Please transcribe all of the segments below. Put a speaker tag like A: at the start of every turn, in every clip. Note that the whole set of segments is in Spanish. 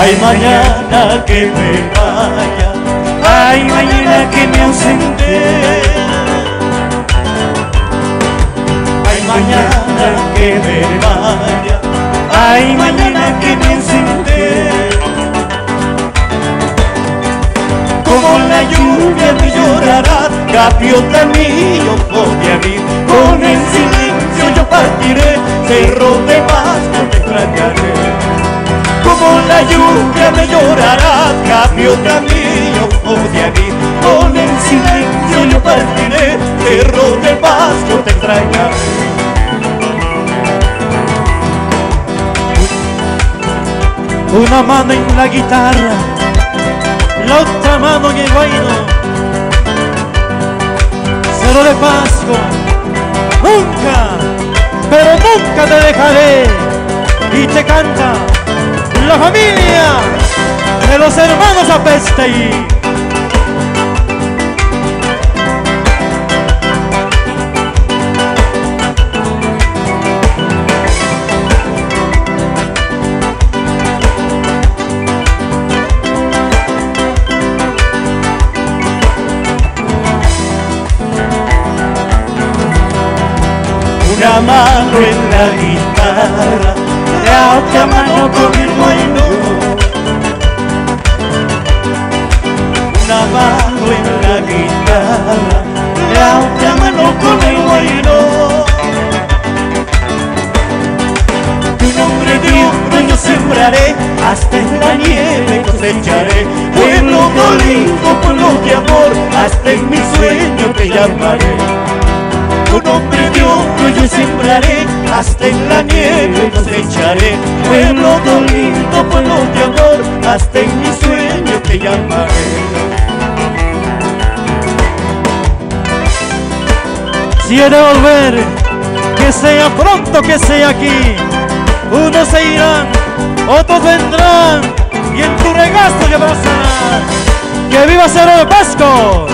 A: Ay, mañana que me vaya, ay, mañana que me ausente, ay, mañana que me vaya, ay, mañana que me ausente. Como la lluvia me llorará, gaviota mío, odia mí, con el silencio yo partiré, cerro de Pasco te extrañaré. Como la lluvia me llorará, gaviota mío, odia mí, con el silencio yo partiré, cerro de Pasco te extrañaré. Una mano en la guitarra, la otra mano en el guayno, Cerro de Pasco, nunca, pero nunca te dejaré. Y te canta la familia de los hermanos Apestey. Una mano en la guitarra, la otra mano con el guayno. Una mano en la guitarra, la otra mano con el guayno. Tu nombre de hombre yo sembraré, hasta en la nieve cosecharé. Pueblo dolido, pueblo de amor, hasta en mi sueño te llamaré. Tu nombre de hombre yo sembraré, hasta en la nieve cosecharé. Pueblo dolido, pueblo de amor, hasta en mi sueño te llamaré. Si he de volver, que sea pronto, que sea aquí. Unos se irán, otros vendrán, y en tu regazo yo abrazarán. Que viva Cerro de Pasco,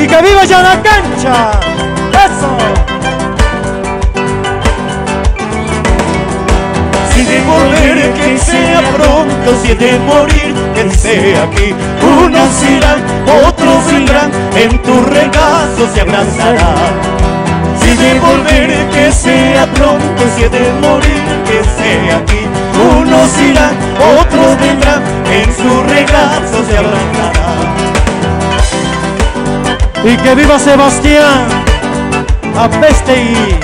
A: y que viva ya la cancha. ¡Eso! Si he de volver, que sea pronto, si he de morir, que sea aquí. Unos irán, otros vendrán, en tu regazo se abrazarán. Si he de volver, que sea pronto, si he de morir, que sea aquí. Unos irán, otros vendrán, en su regazo se abrazarán. Y que viva Sebastián Apestey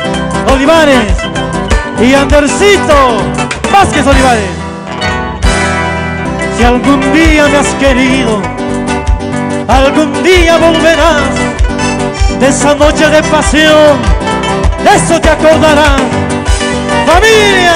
A: Olivares y Andercito Vázquez Olivares. Si algún día me has querido, algún día volverás. De esa noche de pasión, de eso te acordarás. ¡Familia!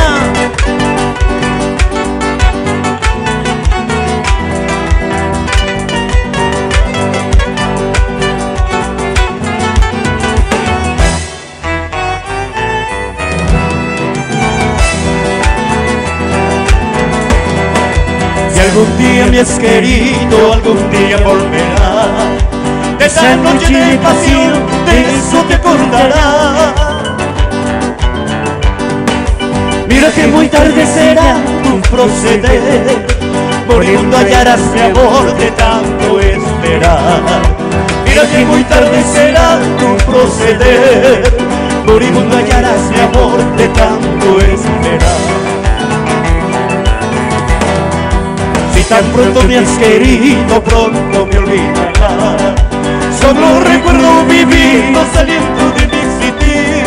A: Si algún día me has querido, algún día volverás. De esa noche de pasión, de eso te acordarás. Mira que muy tarde será tu proceder, moribundo hallarás mi amor de tanto esperar. Mira que muy tarde será tu proceder, moribundo hallarás mi amor de tanto esperar. Si tan pronto me has querido, pronto me olvidarás. Solo recuerdo vivir saliendo de mi existir.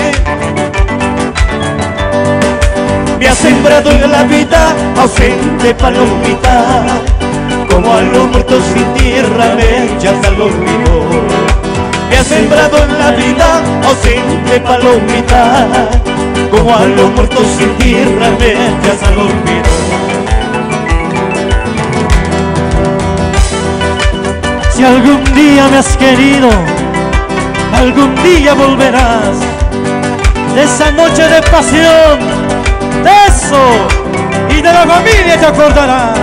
A: Me has sembrado en la vida, ausente palomita. Como a los muertos sin tierra me echas al olvido. Me has sembrado en la vida, ausente palomita. Como a los muertos sin tierra me echas al olvido. Si algún día me has querido, algún día volverás. De esa noche de pasión, de eso y de la familia te acordarás.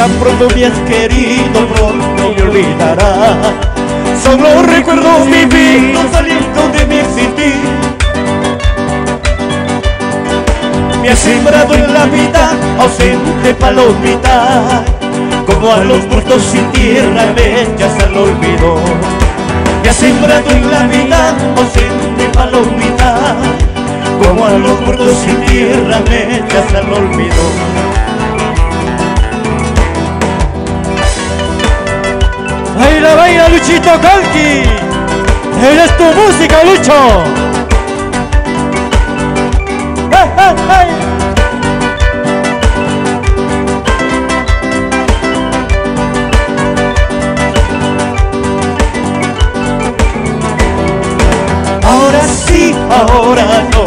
A: tan pronto me has querido, pronto me olvidarás. Son los recuerdos vividos saliendo de mi existir. Me has sembrado en la vida, ausente palomita, como a los muertos sin tierra me echas al olvido. Me has sembrado en la vida, ausente palomita, como a los muertos sin tierra me echas al olvido.
B: Baila, baila, Luchito Calqui. Eres tu música, Lucho. ¡Hey, hey, hey!
A: Ahora sí, ahora no,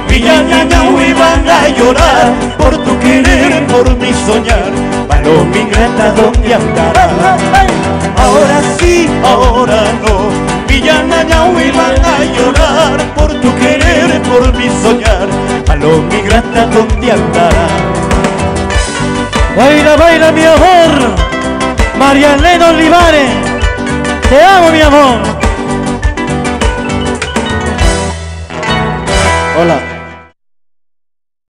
A: mi ñañañahui van a llorar por tu querer, por mi soñar. Paloma ingrata, ¿dónde andará? Ahora sí, ahora no, mi ñañañahui van a llorar por tu querer, por mi soñar. Paloma ingrata, ¿dónde andará?
B: Baila, baila, mi amor. María Elena Olivares. Te amo, mi amor.
A: Hola.